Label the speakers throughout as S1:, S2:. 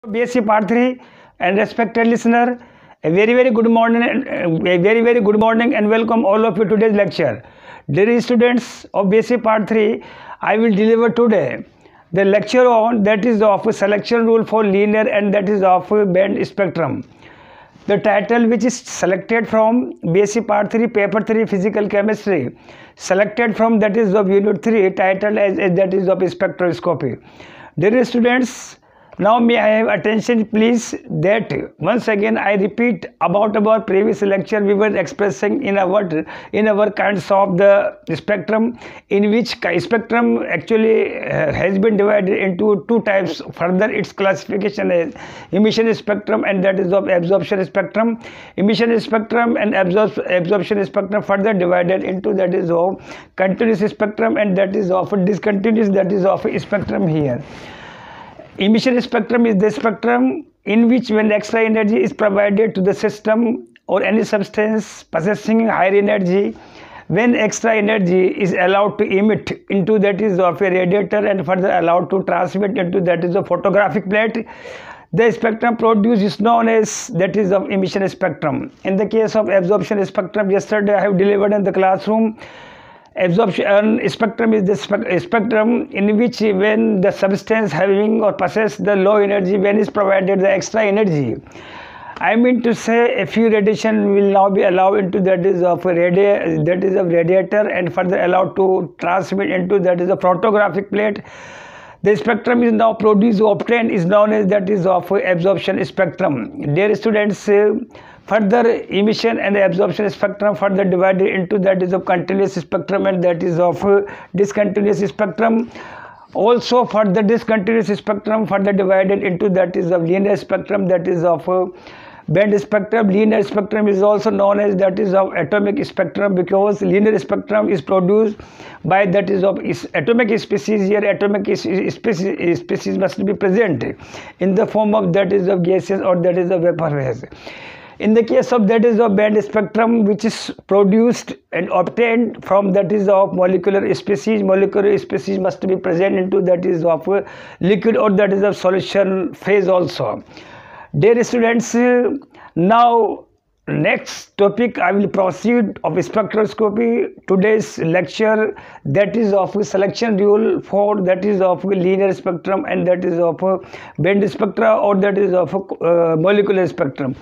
S1: BSc Part 3 and respected listener, a very good morning and welcome all of you to today's lecture. Dear students of BSc Part 3, I will deliver today the lecture on that is of selection rule for linear and that is of band spectrum. The title which is selected from BSc Part 3 Paper 3 Physical Chemistry, selected from that is of Unit 3 titled as that is of spectroscopy. Dear students, now may I have attention please that once again I repeat about our previous lecture we were expressing in our kinds of the spectrum, in which spectrum actually has been divided into two types. Further its classification as emission spectrum and that is of absorption spectrum. Emission spectrum and absorption spectrum further divided into that is of continuous spectrum and that is of discontinuous that is of spectrum here. Emission spectrum is the spectrum in which when extra energy is provided to the system or any substance possessing higher energy, when extra energy is allowed to emit into that is of a radiator and further allowed to transmit into that is a photographic plate, the spectrum produced is known as that is of emission spectrum. In the case of absorption spectrum, yesterday I have delivered in the classroom. Absorption spectrum is the spectrum in which when the substance having or possess the low energy, when is provided the extra energy, I mean to say a few radiation will now be allowed into that is of radiator and further allowed to transmit into that is a photographic plate. The spectrum is now produced or obtained is known as that is of absorption spectrum. Dear students, further emission and absorption spectrum further divided into that is of continuous spectrum and that is of discontinuous spectrum. Also for the discontinuous spectrum further divided into that is of linear spectrum, that is of band spectrum. Linear spectrum is also known as that is of atomic spectrum because linear spectrum is produced by that is of atomic species. Here atomic species must be present in the form of that is of gases or that is of vapor phase. In the case of that is of band spectrum, which is produced and obtained from that is of molecular species must be present into that is of liquid or that is of solution phase also. Dear students, now next topic I will proceed of spectroscopy. Today's lecture that is of selection rule for that is of linear spectrum and that is of band spectra or that is of molecular spectrum.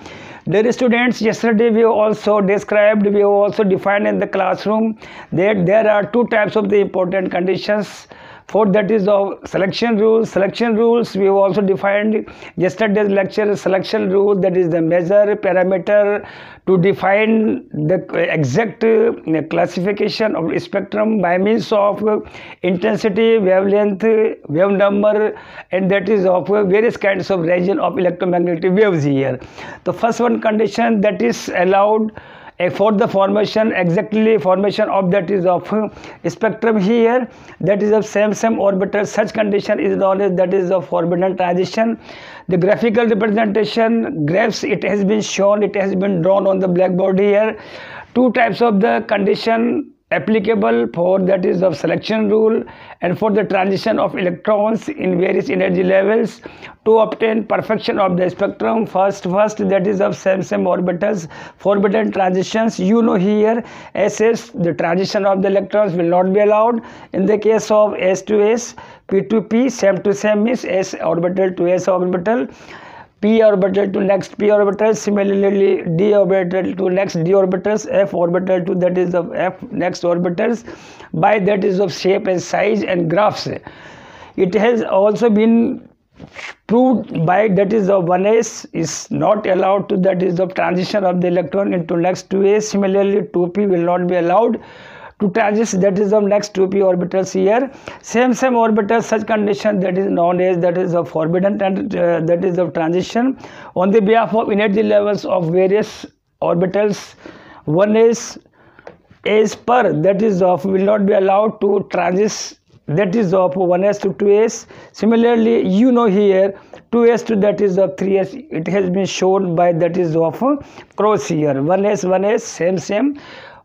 S1: Dear students, yesterday we also defined in the classroom that there are two types of the important conditions for that is of selection rules. Selection rules we have also defined yesterday's lecture. Selection rule, that is the measure parameter to define the exact classification of spectrum by means of intensity, wavelength, wave number and that is of various kinds of region of electromagnetic waves here. The first one condition that is allowed for the formation of that is of spectrum here, that is of same orbital. Such condition is known as that is of forbidden transition. The graphical representation graphs, it has been shown, it has been drawn on the blackboard here. Two types of the condition applicable for that is of selection rule and for the transition of electrons in various energy levels to obtain perfection of the spectrum. First that is of same orbitals, forbidden transitions. You know here SS, the transition of the electrons will not be allowed. In the case of S to S, P to P, same to same means S orbital to S orbital, P orbital to next P orbital, similarly D orbital to next D orbitals, F orbital to that is of F next orbitals by that is of shape and size and graphs. It has also been proved by that is of 1s is not allowed to that is of transition of the electron into next 2s. Similarly 2p will not be allowed to transit that is of next 2p orbitals here. Same orbitals, such condition that is known as that is of forbidden that is of transition on the behalf of energy levels of various orbitals. 1s as per that is of will not be allowed to transit that is of 1s to 2s. Similarly you know here 2s to that is of 3s, it has been shown by that is of cross here. 1s same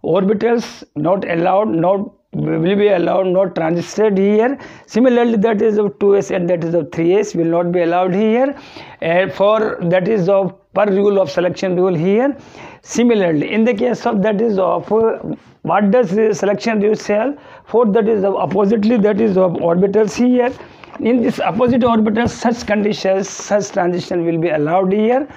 S1: orbitals not allowed, not will be allowed, not transisted here. Similarly, that is of 2s and that is of 3s will not be allowed here, and for that is of per rule of selection rule here. Similarly, in the case of that is of what does the selection rule say? For that is of oppositely, that is of orbitals here. In this opposite orbitals, such conditions, such transition will be allowed here,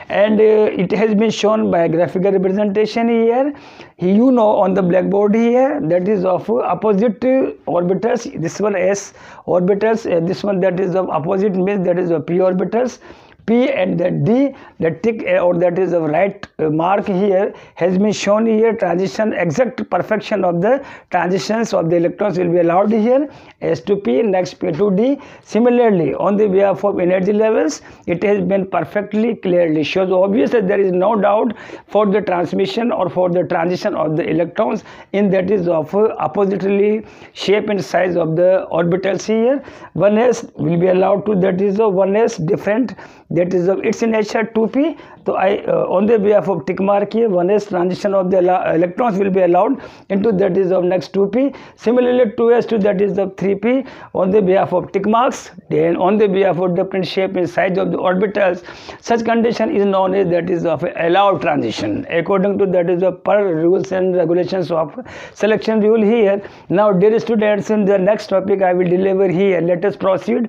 S1: and it has been shown by graphical representation here. You know, on the blackboard here, that is of opposite orbitals. This one S orbitals, this one that is of opposite means that is of p orbitals. P and the D, the tick or that is the right mark here has been shown here. Transition, exact perfection of the transitions of the electrons will be allowed here. S to P, next P to D. Similarly, on the behalf of energy levels, it has been perfectly clearly shows obvious that there is no doubt for the transmission or for the transition of the electrons in that is of oppositely shape and size of the orbitals here. 1s will be allowed to, that is of 1s different, that is of its nature 2p. So I on the behalf of tick mark here, 1s transition of the electrons will be allowed into that is of next 2p. Similarly, 2s to that is of 3p on the behalf of tick marks. Then on the behalf of different shape and size of the orbitals, such condition is known as that is of allowed transition according to that is of per rules and regulations of selection rule here. Now, dear students, in the next topic I will deliver here. Let us proceed.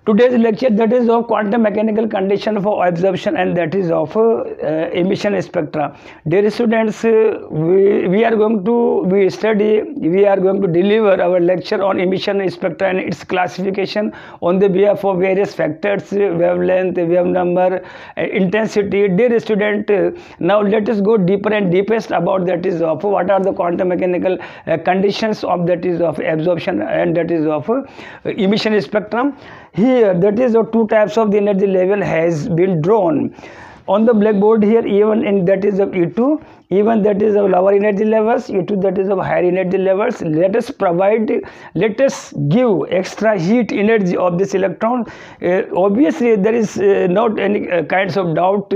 S1: Today's lecture, that is of quantum mechanical condition for absorption and that is of emission spectra. Dear students, we are going to deliver our lecture on emission spectra and its classification on the behalf of various factors, wavelength, wave number, intensity. Dear student, now let us go deeper and deepest about that is of what are the quantum mechanical conditions of that is of absorption and that is of emission spectrum. Here, that is of two types of the energy level has been drawn on the blackboard here, even in that is of E2, even that is of lower energy levels, E2 that is of higher energy levels. Let us give extra heat energy of this electron. Obviously, there is not any kinds of doubt.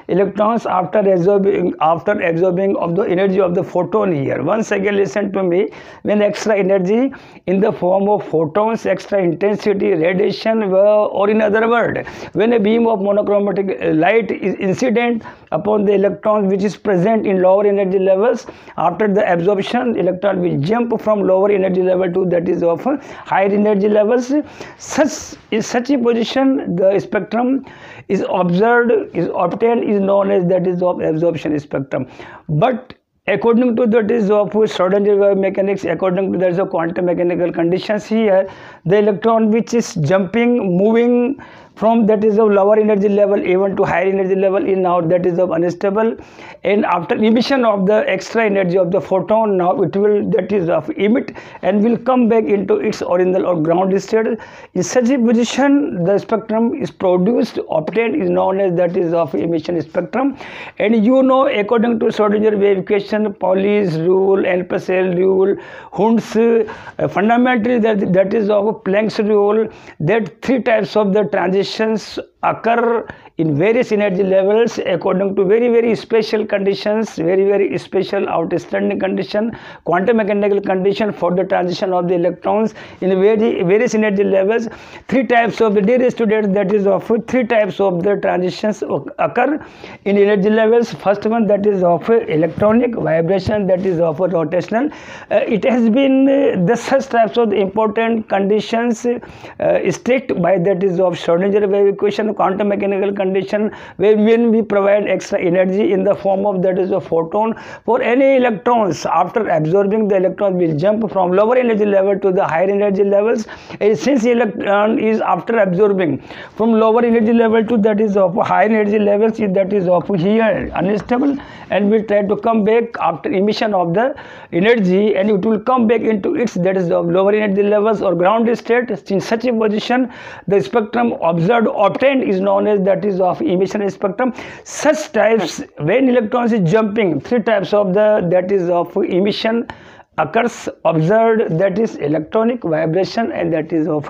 S1: Electrons after absorbing of the energy of the photon here. Once again, listen to me. When extra energy in the form of photons, extra intensity, radiation, or in other words, when a beam of monochromatic light is incident upon the electron which is present in lower energy levels, after the absorption, electron will jump from lower energy level to that is of higher energy levels. In such a position, the spectrum is obtained is known as that is of absorption spectrum. But according to that is of Schrodinger wave mechanics, according to that is of quantum mechanical conditions here, the electron which is moving from that is of lower energy level even to higher energy level is now that is of unstable, and after emission of the extra energy of the photon, now it will that is of emit and will come back into its original or ground state. In such a position, the spectrum is obtained is known as that is of emission spectrum. And you know, according to Schrodinger wave equation, Pauli's rule, L+L rule, Hund's fundamentally that is of Planck's rule, that three types of the transitions occur in various energy levels according to very special conditions, very special outstanding condition, quantum mechanical condition for the transition of the electrons in various energy levels. Three types of the dear students, that is of three types of the transitions occur in energy levels. First one, that is of electronic vibration, that is of rotational. It has been the such types of the important conditions strict by that is of Schrodinger wave equation, quantum mechanical condition, when we provide extra energy in the form of that is a photon. For any electrons, after absorbing, the electron will jump from lower energy level to the higher energy levels. And since the electron is after absorbing from lower energy level to that is of higher energy levels, that is of here unstable, and will try to come back after emission of the energy, and it will come back into its that is of lower energy levels or ground state. In such a position, the spectrum obtained is known as that is of emission spectrum. Such types, when electrons is jumping, three types of the that is of emission occurs observed, that is electronic vibration and that is of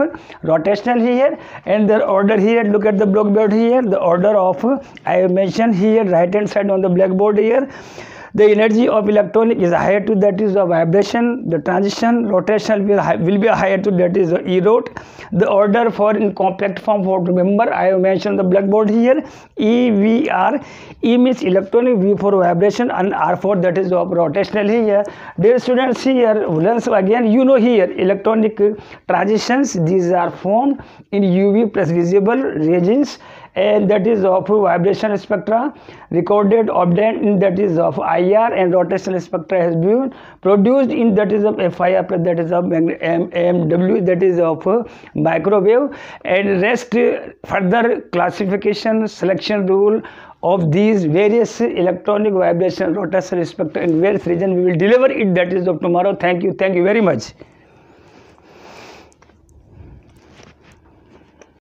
S1: rotational here. And the order here, look at the blackboard here, the order of I have mentioned here right hand side on the blackboard here. the energy of electronic is higher to, that is the vibration, the transition, rotation will be higher to, that is the E dot. The order for in compact form, for remember I have mentioned the blackboard here, E, V, R. E means electronic, V for vibration, and R for, that is of rotational here. Dear students, here once again you know here electronic transitions, these are formed in UV plus visible regions, and that is of vibration spectra recorded obtained in, that is of IR, and rotational spectra has been produced in, that is of FIR plus, that is of MW, that is of microwave. And rest further classification selection rule of these various electronic vibration rotational spectra in various region we will deliver it, that is of tomorrow. Thank you very much.